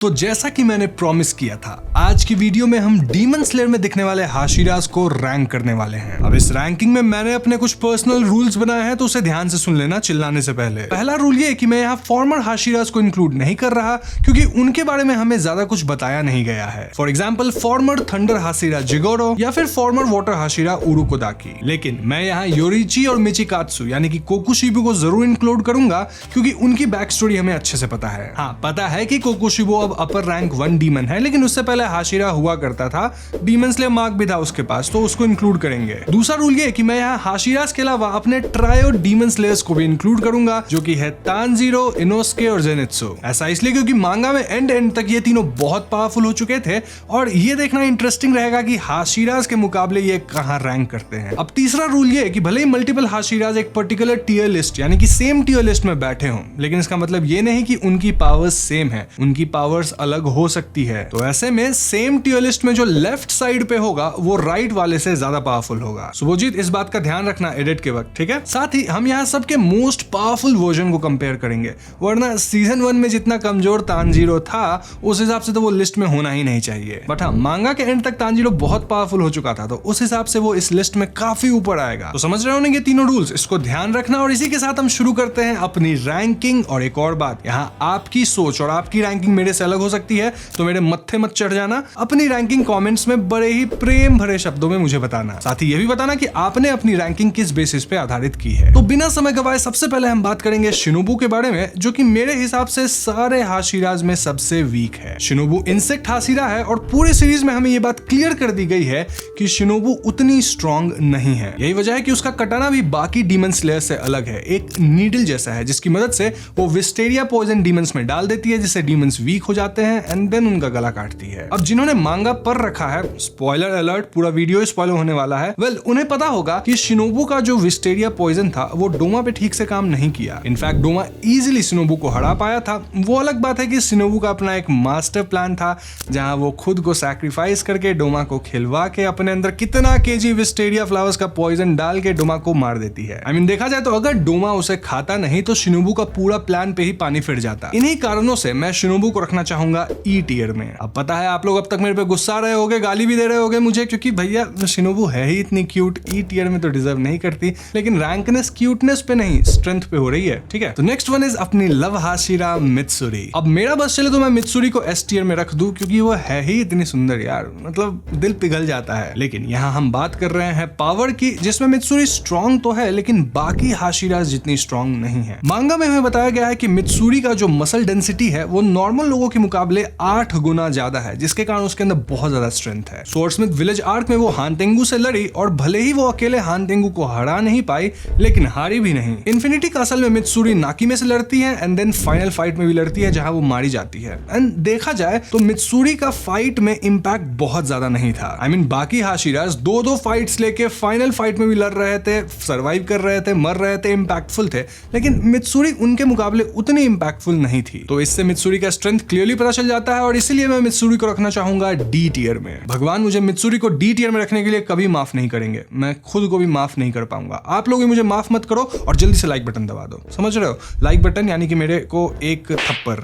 तो जैसा कि मैंने प्रॉमिस किया था, आज की वीडियो में हम डीमन स्लेयर में दिखने वाले हाशिराज को रैंक करने वाले हैं। अब इस रैंकिंग में मैंने अपने कुछ पर्सनल रूल्स बनाए हैं, तो उसे ध्यान से सुन लेना चिल्लाने से पहले। पहला रूल ये है कि मैं यहाँ फॉर्मर हाशिराज को इंक्लूड नहीं कर रहा, क्योंकि उनके बारे में हमें ज्यादा कुछ बताया नहीं गया है। For example farmer thunder Hashira Jigoro या फिर फॉर्मर वाटर हाशिरा उरुकोदाकी। लेकिन मैं यहाँ योरिची और मिचिकात्सु यानी कि कोकुशिबु को जरूर इंक्लूड करूंगा, क्योंकि उनकी बैक स्टोरी हमें अच्छे से पता है। हाँ, पता है कि कोकुशिबु अपर रैंक 1 डीमन है, लेकिन उससे पहले हाशिरा हुआ करता था। डीमन स्लेयर मार्क भी था उसके पास, तो उसको इंक्लूड करेंगे। दूसरा रूल ये है कि मैं यहाँ हाशिराज के अलावा अपने ट्रायो डीमन स्लेयर्स को भी इंक्लूड करूंगा, जो कि है तानजीरो, इनोस्के और जेनित्सु। ऐसा इसलिए क्योंकि मांगा में एंड तक ये तीनों बहुत पावरफुल हो चुके थे, और ये देखना इंटरेस्टिंग रहेगा कि हाशिराज के मुकाबले ये कहाँ रैंक करते हैं। अब तीसरा रूल ये है कि भले ही मल्टीपल हाशिराज एक पर्टिकुलर टियर लिस्ट यानी कि सेम टियर लिस्ट में बैठे हों, लेकिन इसका मतलब ये नहीं कि उनकी पावर्स सेम है। उनकी पावर्स अलग हो सकती है। तो ऐसे में सेम टियर लिस्ट में जो लेफ्ट साइड पे होगा वो राइट वाले से ज्यादा पावरफुल होगा। सुबोजीत, इस बात का ध्यान रखना एडिट के वक्त, ठीक है। साथ ही हम यहाँ सबके मोस्ट पावरफुल वर्जन को कंपेयर करेंगे, वरना सीजन 1 में जितना कमजोर तानजीरो था उस हिसाब से तो वो लिस्ट में होना ही नहीं चाहिए। बट हाँ, मांगा के एंड तक तानजीरो बहुत पावरफुल हो चुका था, तो उस हिसाब से वो इस लिस्ट में काफी ऊपर आएगा। तो समझ रहे होंगे तीनों रूल्स, इसको ध्यान रखना। और इसी के साथ हम शुरू करते हैं अपनी रैंकिंग। और एक और बात, यहाँ आपकी सोच और आपकी रैंकिंग मेरे से अलग हो सकती है, तो मेरे मत्थे मत चढ़ जाना। अपनी रैंकिंग कमेंट्स में बड़े ही प्रेम भरे शब्दों में मुझे बताना। साथ ही ये भी बताना कि आपने अपनी रैंकिंग किस बेसिस पे आधारित की है। तो बिना समय गवाए सबसे पहले हम बात करेंगे शिनोबु के बारे में, जो कि मेरे हिसाब से सारे हाशिराज में सबसे वीक है। शिनोबु इंसेक्ट हाशिरा है, और पूरे सीरीज में हमें ये बात क्लियर कर दी गई है कि शिनोबु उतनी स्ट्रॉन्ग नहीं है। यही वजह है कि उसका कटाना भी बाकी डीमन स्लेयर से अलग है। एक नीडल जैसा है, जिसकी मदद से वो विस्टेरिया पॉइजन डीमंस में डाल देती है, जिससे डीमंस वीक हो जाते हैं एंड देन उनका गला काटती है। अब जिन्होंने मांगा पर रखा है, स्पॉइलर अलर्ट, पूरा वीडियो स्पॉइलर होने वाला है, उन्हें पता होगा कि शिनोबु का जो विस्टेरिया पॉइजन था वो डोमा पे ठीक से काम नहीं किया। इनफैक्ट डोमा इजीली शिनोबु को हरा पाया था। वो अलग बात है कि शिनोबु का अपना एक मास्टर प्लान था, जहां वो खुद को सैक्रिफाइस करके डोमा को खिलवा के अपने अंदर कितना केजी विस्टेरिया फ्लावर्स का पॉइजन डाल के डोमा को मार देती है। आई मीन, देखा जाए तो अगर डोमा उसे खाता नहीं तो शिनोबु का पूरा प्लान पे ही पानी फिर जाता। इन्हीं कारणों से मैं शिनोबु को रखना चाहूंगा ई टियर में। अब पता है आप लोग अब तक मेरे पे गुस्सा रहे होगे, गाली भी दे रहे होगे मुझे, क्योंकि भैया शिनोबु है ही इतनी क्यूट, ई टियर में तो डिजर्व नहीं करती। लेकिन रैंकनेस क्यूटनेस पे नहीं, स्ट्रेंथ पे हो रही है, ठीक है। तो नेक्स्ट वन इज अपनी लव हाशिरा मित्सुरी। अब मेरा बस चले तो मैं मित्सुरी को एस टियर में रख दूं, क्योंकि वो है ही इतनी सुंदर यार, मतलब दिल पिघल जाता है। लेकिन यहाँ हम बात कर रहे हैं पावर की, जिसमें मित्सुरी स्ट्रॉन्ग तो है, लेकिन बाकी हाशिराज जितनी स्ट्रॉन्ग नहीं है। मांगा में हमें बताया गया है कि मित्सुरी का जो मसल डेंसिटी है वो नॉर्मल लोगों के मुकाबले 8 गुना ज्यादा है, जिसके कारण उसके अंदर बहुत ज्यादा स्ट्रेंथ है। स्वॉर्डस्मिथ विलेज आर्क में वो हानतेंगु से लड़ी, और भले ही वो अकेले हानतेंगु को हरा नहीं पाई, लेकिन हारी भी नहीं। इन्फिनिटी कासल में मित्सुरी नाकीमे से लड़ती है, एंड देन फाइनल फाइट में भी लड़ती है, जहां वो मारी जाती है। एंड देखा जाए तो मित्सुरी का फाइट में इंपैक्ट बहुत ज्यादा नहीं था। आई मीन, बाकी हाशिराज 2-2 फाइट्स लेके फाइनल फाइट में भी लड़ रहे थे, सर्वाइव कर रहे थे, मर रहे थे, इंपैक्टफुल थे, लेकिन मित्सुरी उनके मुकाबले उतनी इंपैक्टफुल नहीं थी। तो इससे मित्सुरी का स्ट्रेंथ क्लियरली पता चल जाता है, और इसीलिए मैं मित्सुरी को रखना चाहूंगा डी टियर में। भगवान मुझे मित्सुरी को डी टियर में रखने के लिए कभी माफ नहीं करेंगे, मैं खुद को भी माफ नहीं कर पाऊंगा। आप लोग भी मुझे माफ मत करो, और जल्दी से लाइक बटन दबा दो। समझ रहे हो, लाइक बटन यानी कि मेरे को एक थप्पड़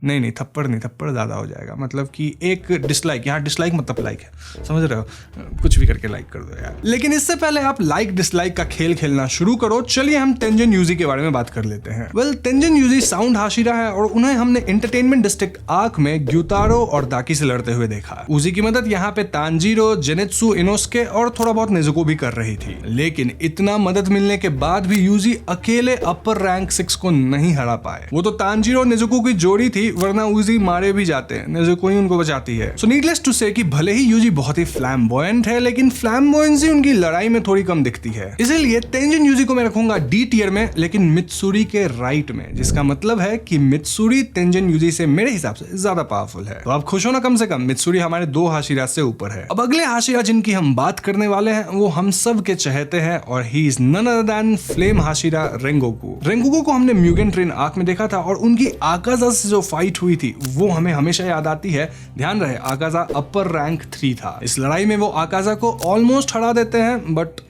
नहीं, थप्पड़ नहीं, थप्पड़ ज्यादा हो जाएगा, मतलब कि एक डिसलाइक, यहाँ डिसलाइक मतलब लाइक है, समझ रहे हो, कुछ भी करके लाइक कर दो यार। लेकिन इससे पहले आप लाइक डिसलाइक का खेल खेलना शुरू करो, चलिए हम तेंजन यूजी के बारे में बात कर लेते हैं। तेंजन यूजी साउंड हाशिरा है, और उन्हें हमने एंटरटेनमेंट डिस्ट्रिक्ट आर्क में ग्यूतारो और दाकी से लड़ते हुए देखा। उजी की मदद यहाँ पे तानजीरो, जेनित्सु, इनोस्के और थोड़ा बहुत नेजुको भी कर रही थी। लेकिन इतना मदद मिलने के बाद भी यूजी अकेले अपर रैंक 6 को नहीं हरा पाए। वो तो तानजीरो और नेजुको की जोड़ी थी, वरना यूजी मारे भी जाते हैं, नेजुको ही उनको बचाती है। सो नीडलेस टू से कि भले ही यूजी बहुत ही फ्लैम्बॉयंट है, लेकिन फ्लैम्बॉयंसी उनकी लड़ाई में थोड़ी कम दिखती है। इसीलिए तेंजन यूजी को मैं रखूंगा डी टियर में, लेकिन मित्सुरी के राइट में, जिसका मतलब है कि मित्सुरी तेंजन यूजी से मेरे हिसाब से ज्यादा पावरफुल है। तो आप खुश हो ना, कम से कम मित्सुरी हमारे 2 हाशिरा से ऊपर है। अब अगले हाशिरा जिनकी हम बात करने वाले हैं वो हम सब के चहेते हैं, और he is none other than flame Hashira Rengoku. Rengoku को हमने म्यूगेन ट्रेन आर्क में देखा था, और उनकी आकाजा से जो फाइट हुई थी वो हमें हमेशा याद आती है। ध्यान रहे, आकाजा अपर रैंक 3 था। इस लड़ाई में वो आकाजा को ऑलमोस्ट हरा देते हैं, बट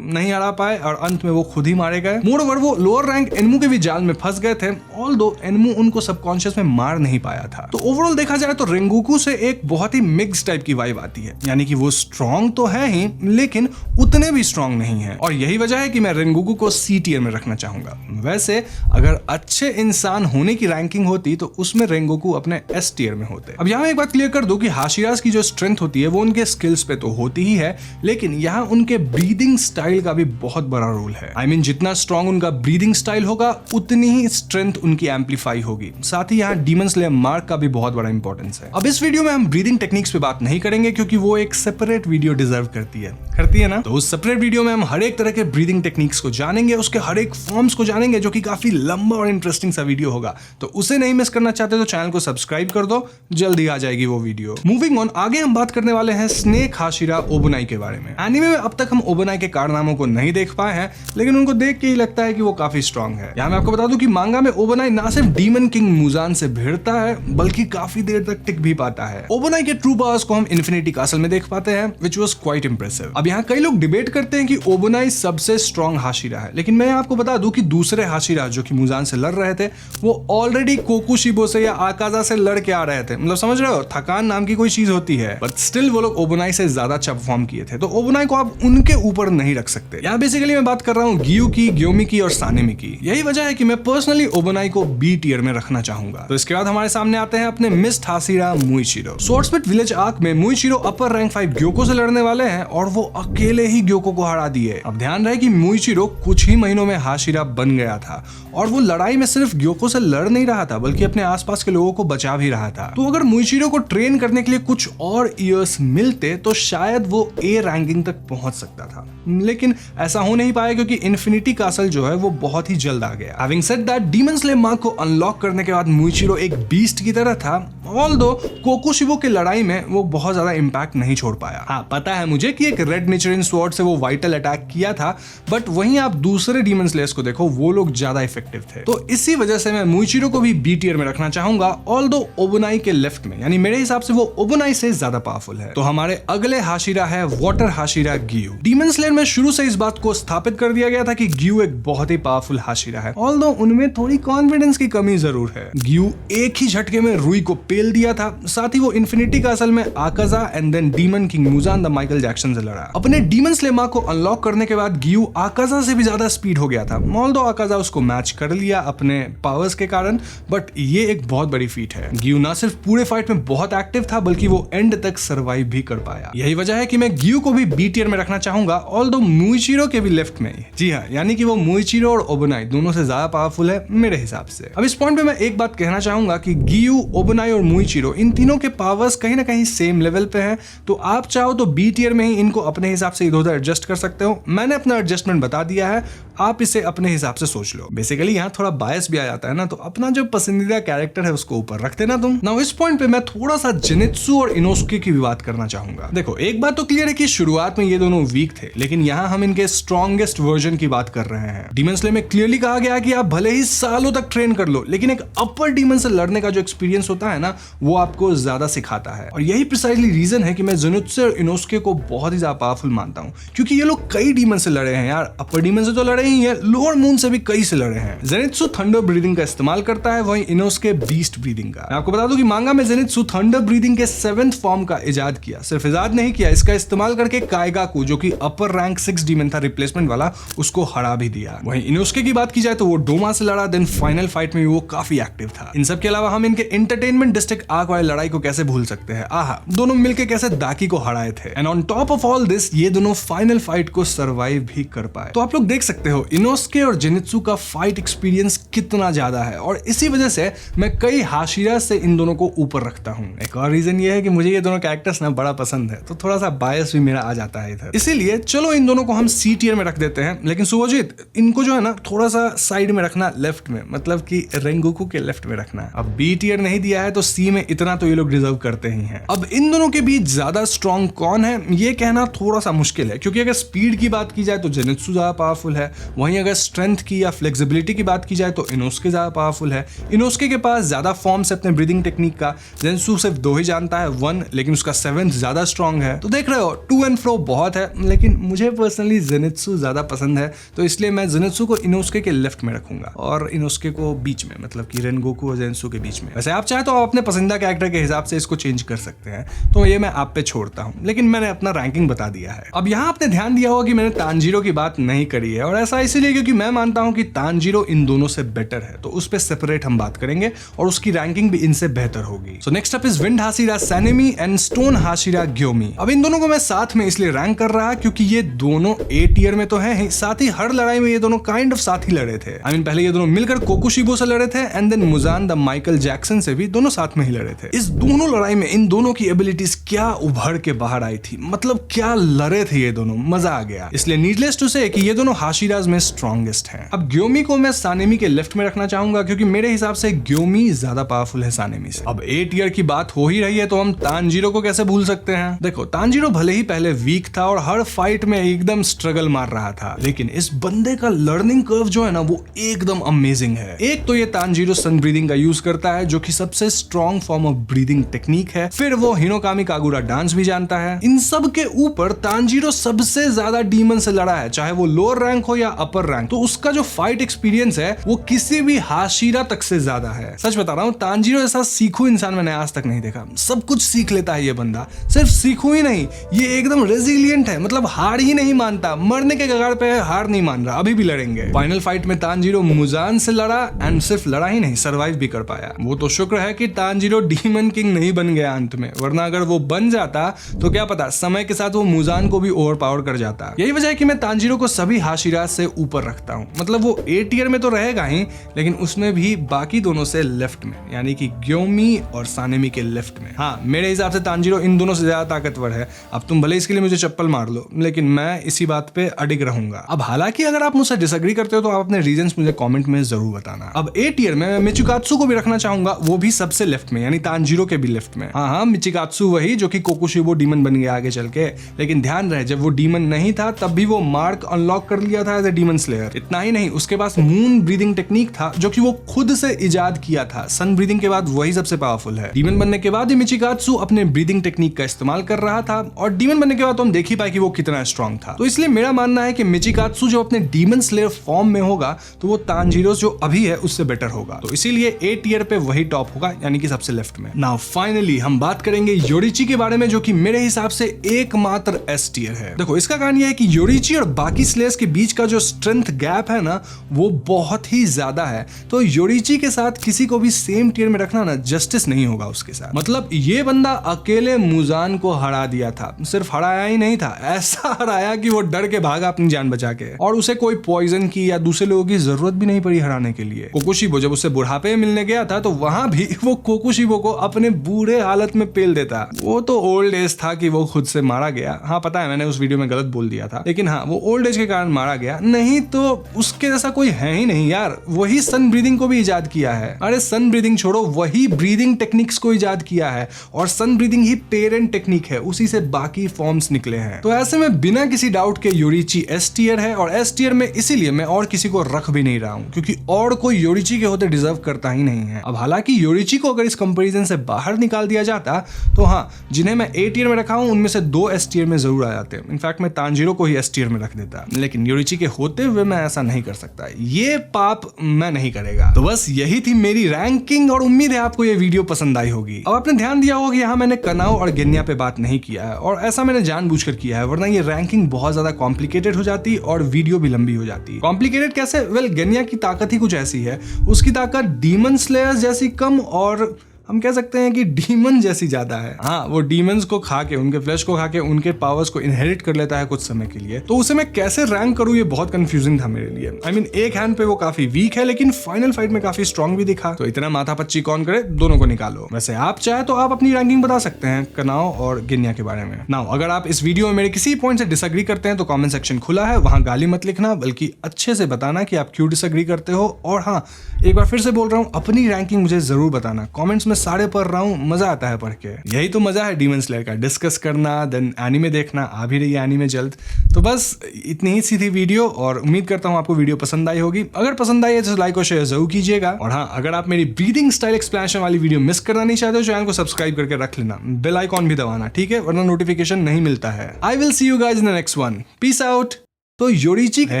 नहीं हरा पाए और अंत में वो खुद ही मारे गए। मोreover वो लोअर रैंक एनमू के भी जाल में फंस गए थे, ऑल्दो एनमू उनको सबकॉन्शियस में मार नहीं पाया था। तो ओवरऑल देखा जाए तो रेंगोकू से एक बहुत ही मिक्स टाइप की वाइब आती है, यानी कि वो स्ट्रॉन्ग तो है ही लेकिन उतने भी स्ट्रॉन्ग नहीं है, और यही वजह है कि मैं रेंगोकू को सी टियर में रखना चाहूंगा। वैसे अगर अच्छे इंसान होने की रैंकिंग होती तो उसमें रेंगोकू अपने एस टियर में होते। अब यहाँ मैं एक बात क्लियर कर दूं कि हाशिराज की जो स्ट्रेंथ होती है वो उनके स्किल्स पे तो होती ही है, लेकिन यहाँ उनके ब्रीदिंग स्टाइल का भी बहुत बड़ा रोल है। I mean, जितना स्ट्रॉन्ग उनका ब्रीदिंग स्टाइल होगा उतनी ही स्ट्रेंथ उनकी एम्पलीफाई होगी। साथ ही यहाँ डीमन स्लेयर मार्क का भी बहुत बड़ा इंपॉर्टेंस है। अब इस वीडियो में हम ब्रीदिंग टेक्निक्स पे बात नहीं करेंगे क्योंकि वो एक सेपरेट वीडियो डिजर्व करती है ना। तो उस सेपरेट वीडियो में हम हर एक तरह के ब्रीदिंग टेक्निक्स को जानेंगे, उसके हर एक फॉर्म्स को जानेंगे, जो कि काफी लंबा और इंटरेस्टिंग सा वीडियो होगा। तो उसे नहीं मिस करना चाहते तो चैनल को सब्सक्राइब कर दो, जल्दी आ जाएगी वो वीडियो। मूविंग ऑन, आगे हम बात करने वाले हैं स्नेक हाशिरा ओबोनाई के बारे में। एनीमे में अब तक हम ओबोनाई के कारनामों को नहीं देख पाए हैं, लेकिन उनको देख के ही लगता है कि वो काफी स्ट्रॉन्ग है। यहाँ मैं आपको बता दूं कि मांगा में ओबोनाई ना सिर्फ डीमन किंग मुजान से भिड़ता है बल्कि काफी देर तक टिक भी पाता है। ओबोनाई के ट्रू पावर्स को हम इन्फिनिटी कासल में देख पाते हैं, व्हिच वाज क्वाइट इंप्रेसिव। अब यहाँ कई लोग डिबेट करते हैं कि ओबोनाई सबसे स्ट्रॉन्ग हाशिरा है, लेकिन मैं आपको बता दूं कि दूसरे हाशिरा जो कि मुजान से लड़ रहे थे वो ऑलरेडी कोकुशिबो से या आकाजा से लड़ के आ रहे थे। मतलब समझ रहे हो, थकान नाम की कोई चीज होती है, बट स्टिल वो लोग ओबोनाई से ज्यादा अच्छा परफॉर्म किए थे। तो ओबोनाई को आप उनके ऊपर नहीं रख सकते। यहाँ बेसिकली मैं बात कर रहा हूँ गियू की, ग्योमी की और सानेमी की। यही वजह है कि मैं पर्सनली ओबोनाई को बी टियर में रखना चाहूंगा। तो इसके बाद हमारे सामने आते हैं अपने मिस्ट हाशिरा मुइचिरो। स्वॉर्डस्मिथ विलेज आर्क में मुइचिरो अपर रैंक 5 ग्योको से लड़ने वाले हैं और वो अकेले ही ग्योको को हरा दिए। अब ध्यान रहे कि मुइचिरो कुछ ही महीनों में हाशिरा बन गया था और वो लड़ाई में सिर्फ ग्योको से लड़ नहीं रहा था बल्कि अपने आसपास के लोगों को बचा भी रहा था। तो अगर मुइचिरो को ट्रेन करने के लिए कुछ और ईयर्स मिलते तो शायद वो ए रैंकिंग तक पहुंच सकता था, लेकिन ऐसा हो नहीं पाया क्योंकि इन्फिनिटी कासल जो है वो बहुत ही जल्द आ गया। Having said that, demon slayer mark को अनलॉक करने के बाद मुइचिरो एक बीस्ट की तरह था, ऑल्दो कोकुशिबो की लड़ाई में वो बहुत ज्यादा इंपैक्ट नहीं छोड़ पाया। हाँ, पता है मुझे कि एक रेड नेचरिन स्वॉर्ड से वो वाइटल अटैक किया था, बट वहीं आप दूसरे डीमन स्लेयर्स को देखो, वो लोग ज्यादा इफेक्टिव थे। तो इसी वजह से मैं मुइचिरो को भी बी टियर में रखना चाहूंगा, ऑल्दो ओबोनाई के लेफ्ट में, यानी मेरे हिसाब से वो ओबोनाई से ज्यादा पावरफुल है। तो हमारे अगले हाशिरा है water Hashira Giyu. Demon slayer में शुरू से इस बात को स्थापित कर दिया गया था कि गियू एक बहुत ही पावरफुल हाशिरा है, ऑल्दो उनमें थोड़ी कॉन्फिडेंस की कमी जरूर है। गियू एक ही झटके में रुई को पेल दिया था, साथ ही वो इन्फिनिटी कासल में Akaza and then demon king Muzan the Michael Jackson से लड़ा। अपने डीमन स्लेयर मार्क को अनलॉक करने के बाद गियू आकाजा से भी ज्यादा स्पीड हो गया था, ऑल्दो आकाजा उसको मैच कर लिया अपने पावर्स के कारण, बट ये एक बहुत बड़ी फीट है। गियू ना सिर्फ पूरे फाइट में बहुत एक्टिव था बल्कि वो एंड तक सरवाइव भी कर पाया। यही वजह है कि मैं गियू को भी बी टियर में रखना चाहूंगा, ऑल्दो मुइचिरो के भी लेफ्ट में। जी हाँ, यानी कि वो मुइचिरो और ओबोनाई दोनों से ज्यादा पावरफुल है मेरे हिसाब से। अब इस पॉइंट पे मैं एक बात कहना चाहूंगा कि गियू, ओबोनाई और मुइचिरो इन तीनों के पावर्स कहीं ना कहीं सेम लेवल पे हैं, तो आप चाहो तो बी टियर में ही इनको अपने हिसाब से इधर उधर एडजस्ट कर सकते हो। मैंने अपना एडजस्टमेंट बता दिया है, आप इसे अपने हिसाब से सोच लो। बेसिकली यहाँ थोड़ा बायस भी आ जाता है ना, तो अपना जो पसंदीदा कैरेक्टर है उसको ऊपर रख देना तुम। नाउ इस पॉइंट पे मैं थोड़ा सा जेनित्सु और इनोस्के की भी बात करना चाहूंगा। देखो, एक बात तो क्लियर है कि शुरुआत में ये दोनों वीक थे, लेकिन यहाँ हम इनके स्ट्रॉन्गेस्ट वर्जन की बात कर रहे हैं। डीमन स्लेयर में क्लियरली कहा गया है कि आप भले ही सालों तक ट्रेन कर लो, लेकिन एक अपर डीमन से लड़ने का जो एक्सपीरियंस होता है ना, वो आपको ज्यादा सिखाता है। और यही प्रिसाइसली रीजन है कि मैं जेनित्सु और इनोस्के को बहुत ही ज्यादा पावरफुल मानता हूँ, क्योंकि ये लोग कई डीमन से लड़े हैं यार। अपर डीमन से तो लड़े ही है, लोअर मून से भी कई से लड़े हैं। जेनित्सु थंडर ब्रीदिंग का इस्तेमाल करता है, वहीं इनोस्के बीस्ट ब्रीदिंग का। मैं आपको बता दूं कि मांगा में जेनित्सु थंडर ब्रीदिंग के 7th फॉर्म का इजाद किया। सिर्फ इजाद नहीं किया, इसका इस्तेमाल करके काइगाकू, जो कि अपर रैंक 6 डीमन था रिप्लेसमेंट वाला, उसको हरा भी दिया। वहीं इनोस्के की बात की जाए तो वो डोमा से लड़ा, देन फाइनल फाइट में भी वो काफी एक्टिव था। इन सब के अलावा हम इनके एंटरटेनमेंट डिस्ट्रिक्ट आर्क वाली लड़ाई को कैसे भूल सकते हैं। आहा, दोनों मिलकर कैसे दाकी को हराए थे। And on top of all this, ये दोनों फाइनल फाइट को सर्वाइव भी कर पाए। तो आप लोग देख सकते हो इनोस्के और जेनित्सु का फाइट एक्सपीरियंस कितना ज्यादा है, और इसी वजह से मैं कई हाशिरा से इन दोनों को ऊपर रखता हूँ। एक और रीजन ये है कि मुझे ये दोनों कैरेक्टर्स ना बड़ा पसंद है, तो थोड़ा सा बायस भी मेरा आ जाता है इधर। इसीलिए चलो इन दोनों को हम सी टियर में रख देते हैं, लेकिन सुभजीत, इनको जो है ना थोड़ा सा साइड में रखना, लेफ्ट में, मतलब कि रेंगोकू के लेफ्ट में रखना। अब बी टियर नहीं दिया है तो सी में इतना तो ये लोग डिजर्व करते ही हैं। अब इन दोनों के बीच ज्यादा स्ट्रॉन्ग कौन है ये कहना थोड़ा सा मुश्किल है, क्योंकि अगर स्पीड की बात की जाए तो जेनित्सु ज्यादा पावरफुल है, वहीं अगर स्ट्रेंथ की या फ्लेक्सिबिलिटी की बात की जाए तो इनोस्के ज्यादा पावरफुल है। इनोस्के के पास ज्यादा फॉर्म्स है अपने ब्रीदिंग टेक्निक का। ज़ेन्सू सिर्फ 2 ही जानता है, 1, लेकिन उसका 7th ज्यादा स्ट्रॉन्ग है। तो देख रहे हो, टू एंड फ्रो बहुत है, लेकिन मुझे पर्सनली ज़ेनित्सु ज्यादा पसंद है, तो इसलिए मैं ज़ेनित्सु को इनोस्के के लेफ्ट में रखूंगा और इनोस्के को बीच में, मतलब कि रेनगोकू और ज़ेन्सू के बीच में। वैसे आप चाहे तो आप अपने पसंदीदा कैरेक्टर के हिसाब से इसको चेंज कर सकते हैं, तो ये मैं आप पे छोड़ता हूं, लेकिन मैंने अपना रैंकिंग बता दिया है। अब यहाँ आपने ध्यान दिया होगा कि मैंने तानजीरो की बात नहीं करी है, और ऐसा इसलिए क्योंकि मैं मानता हूं कि तानजीरो इन दोनों से बेटर है, तो उस पे सेपरेट हम बात करेंगे और उसकी रैंकिंग भी इनसे बेहतर होगी। So next up is wind Hashira Sanemi and stone Hashira Gyomei. अब इन दोनों को मैं साथ में इसलिए रैंक कर रहा क्योंकि ये दोनों A टियर में तो है ही, साथ ही हर लड़ाई में ये दोनों काइंड ऑफ साथ ही लड़े थे। पहले ये दोनों मिलकर कोकुशिबो से लड़े थे, and then Muzan the Michael Jackson से भी दोनों साथ में ही लड़े थे। इस दोनों लड़ाई में इन दोनों की एबिलिटीज क्या उभर के बाहर आई थी, मतलब क्या लड़े थे ये दोनों, मजा आ गया। इसलिए नीडलेस टू से कि ये दोनों हाशिराज में स्ट्रॉन्गेस्ट हैं। अब ग्योमी को मैं सानेमी के लेफ्ट में रखना चाहूंगा क्योंकि मेरे हिसाब से ग्योमी ज्यादा पावरफुल है सानेमी से। अब A टियर की बात हो ही रही है तो हम तानजीरो को कैसे भूल सकते हैं। देखो, तानजीरो भले ही पहले वीक था और हर फाइट में एकदम स्ट्रगल मार रहा था, लेकिन इस बंदे का लर्निंग कर्व जो है ना वो एकदम अमेजिंग है। एक तो ये तानजीरो सन ब्रीदिंग का यूज करता है जो कि सबसे strong form of breathing technique है। फिर वो हिनोकामी कागुरा डांस भी जानता है। इन सब के ऊपर तानजीरो सबसे ज्यादा डीमन से लड़ा है, चाहे वो लोअर रैंक हो या अपर रैंक, तो उसका जो फाइट एक्सपीरियंस है वो किसी भी हाशिरा तक से ज्यादा है। सच बता रहा हूँ, तानजीरो ऐसा सीखू इंसान मैंने आज तक नहीं देखा। सब कुछ सीख लेता है ये बंदा, सिर्फ सीखू ही नहीं, ये एकदम रेजिलियंट है, मतलब हार ही नहीं मानता, मरने के कगार पे हार नहीं मान रहा, अभी भी लड़ेंगे। फाइनल फाइट में तानजीरो मुजान से लड़ा, एंड सिर्फ लड़ा ही नहीं, सर्वाइव भी कर पाया। वो तो शुक्र है कि तानजीरो डीमन किंग नहीं बन गया अंत में, वरना अगर वो बन जाता तो क्या पता समय के साथ वो मुजान को भी ओवरपावर कर जाता। यही वजह है कि मैं तानजीरो को सभी हाशिराज से ऊपर रखता हूँ। मतलब वो A टियर में तो रहेगा ही, लेकिन उसमें भी बाकी दोनों से लेफ्ट में, यानी कि ग्योमी और सानेमी के लेफ्ट में। हाँ, मेरे हिसाब से तानजीरो इन दोनों से ज्यादा ताकतवर है। अब तुम भले इसके लिए मुझे चप्पल मार लो, लेकिन मैं इसी बात पे अडिग रहूंगा। अब हालांकि अगर आप मुझसे डिसएग्री करते हो तो आप अपने रीजंस मुझे कमेंट में जरूर बताना। अब A टियर में मैं मिचिकात्सु को भी रखना चाहूंगा, वो भी सबसे लेफ्ट में, यानी तानजीरो के भी लेफ्ट में। हाँ, मिचिकात्सु वही जो कि कोकुशिबो डीमन बन गया आगे चल के, लेकिन ध्यान रहे जब वो डीमन नहीं था तब भी वो मार्क अनलॉक कर लिया था एज ए डीमन स्लेयर। इतना ही नहीं, उसके पास मून ब्रीदिंग टेक्निक था जो कि वो खुद से इजाद किया था। सन ब्रीदिंग के बाद वही सबसे पावरफुल है। डीमन बनने के बाद ही मिचिकात्सु अपने ब्रीदिंग टेक्निक का इस्तेमाल कर रहा था, और डीमन बनने के बाद तो हम देख ही पाए कि वो कितना स्ट्रॉन्ग था। तो इसलिए मेरा मानना है कि मिचिकात्सु जो अपने डीमन स्लेयर फॉर्म में होगा तो वो तानजीरो जो अभी है उससे बेटर होगा। तो इसीलिए A टियर पे वही टॉप होगा, यानी कि सबसे लेफ्ट में। नाउ फाइनली हम बात करेंगे योरिची के बारे में, जो कि मेरे हिसाब से एकमात्र S टियर है। देखो, इसका कारण यह है कि योरिची और बाकी स्लेयर्स के बीच का जो स्ट्रेंथ गैप है ना वो बहुत ही ज्यादा है। तो योरिची के साथ किसी को भी सेम टियर में रखना ना जस्टिस नहीं होगा उसके साथ। मतलब ये बंदा अकेले मुजान को हरा दिया था, सिर्फ हराया ही नहीं था, ऐसा हराया कि वो डर के भागा अपनी जान बचा के, और उसे कोई पॉइजन की या दूसरे लोगों की जरूरत भी नहीं पड़ी हराने के लिए। कोकुशिबो जब उससे बुढ़ापे में मिलने गया था तो वहां भी वो कोकुशिबो को अपने बूढ़े हालत में पेल देता। वो तो ओल्ड एज था कि वो खुद से मारा गया। हाँ पता है, मैंने उस वीडियो में गलत बोल दिया था, लेकिन हाँ वो ओल्ड एज के कारण मारा गया, नहीं तो उसके जैसा कोई है ही नहीं यार। वही सन ब्रीदिंग को भी इजाद किया है। अरे सन ब्रीदिंग छोड़ो, वही ब्रीदिंग टेक्निक्स को इजाद किया है, और सन ब्रीदिंग ही पेरेंट टेक्निक है, उसी से बाकी फॉर्म्स निकले हैं। तो ऐसे में बिना किसी डाउट के योरिची S टियर है, और S टियर में इसीलिए मैं और किसी को रख भी नहीं रहा हूं, क्योंकि और कोई योरिची के होते डिजर्व करता ही नहीं है। अब हालांकि योरिची को अगर इस कंपैरिजन से बाहर निकाल दिया जाता तो हाँ, जिन्हें मैं A टियर में रखा हूं उनमें से 2 S टियर में जरूर आ जाते। इनफैक्ट मैं तानजीरो को ही S टियर में रख देता, लेकिन योरिची के होते हुए मैं ऐसा नहीं कर सकता। ये पाप मैं नहीं करेगा। तो बस यही थी मेरी रैंकिंग, और उम्मीद है आपको ये वीडियो पसंद आई होगी। अब आपने ध्यान दिया होगा कि यहाँ मैंने कनाओ और गेन्या पे बात नहीं किया है, और ऐसा मैंने जानबूझकर किया है, वरना ये रैंकिंग बहुत ज्यादा कॉम्प्लिकेटेड हो जाती और वीडियो भी लंबी हो जाती। कॉम्प्लिकेटेड कैसे? वेल, गेन्या की ताकत ही कुछ ऐसी है, उसकी ताकत डीमन स्लेयर्स जैसी कम, और हम कह सकते हैं कि डीमन जैसी ज्यादा है। हाँ, वो डीमंस को खा के, उनके फ्लैश को खा के उनके पावर्स को इनहेरिट कर लेता है कुछ समय के लिए। तो उसे मैं कैसे रैंक करूं ये बहुत कंफ्यूजिंग था मेरे लिए। I mean, एक हैंड पे वो काफी वीक है, लेकिन फाइनल फाइट में काफी स्ट्रॉन्ग भी दिखा। तो इतना माथापच्ची कौन करे, दोनों को निकालो। वैसे आप चाहे तो आप अपनी रैंकिंग बता सकते हैं कनाओ और गेन्या के बारे में। नाउ अगर आप इस वीडियो में मेरे किसी पॉइंट से डिसएग्री करते हैं तो कमेंट सेक्शन खुला है, वहां गाली मत लिखना, बल्कि अच्छे से बताना कि आप क्यों डिसएग्री करते हो। और हाँ, एक बार फिर से बोल रहा हूँ, अपनी रैंकिंग मुझे जरूर बताना, कमेंट्स में सारे पढ़ रहा हूँ, मजा आता है पढ़ के। यही तो मजा है डीमन स्लेयर का, डिस्कस करना, देन एनीमे देखना। आ भी रही है एनीमे जल्द। तो बस इतनी ही सी थी वीडियो, और उम्मीद करता हूँ आपको वीडियो पसंद आई होगी। अगर पसंद आई है तो लाइक और शेयर जरूर कीजिएगा। और हाँ, अगर आप मेरी ब्रीदिंग स्टाइल एक्सप्लेनेशन वाली वीडियो मिस करना नहीं चाहते हो, चैनल को सब्सक्राइब करके रख लेना, बेल आइकॉन भी दबाना, ठीक है, वरना नोटिफिकेशन नहीं मिलता है। I will see you guys in the next one. Peace out. तो योरीची है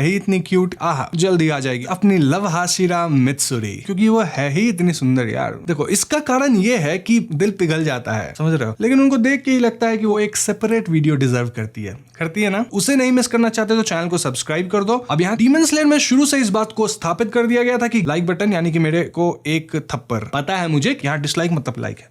ही इतनी क्यूट, आहा, जल्दी आ जाएगी अपनी लव हाशिरा मित्सुरी, क्योंकि वो है ही इतनी सुंदर यार। देखो, इसका कारण ये है कि दिल पिघल जाता है, समझ रहे हो, लेकिन उनको देख के ही लगता है कि वो एक सेपरेट वीडियो डिजर्व करती है ना। उसे नहीं मिस करना चाहते तो चैनल को सब्सक्राइब कर दो। अब यहाँ डीमन स्लेयर में शुरू से इस बात को स्थापित कर दिया गया था कि लाइक बटन यानी कि मेरे को एक थप्पड़, पता है मुझे कि यहाँ डिसलाइक मतलब लाइक है।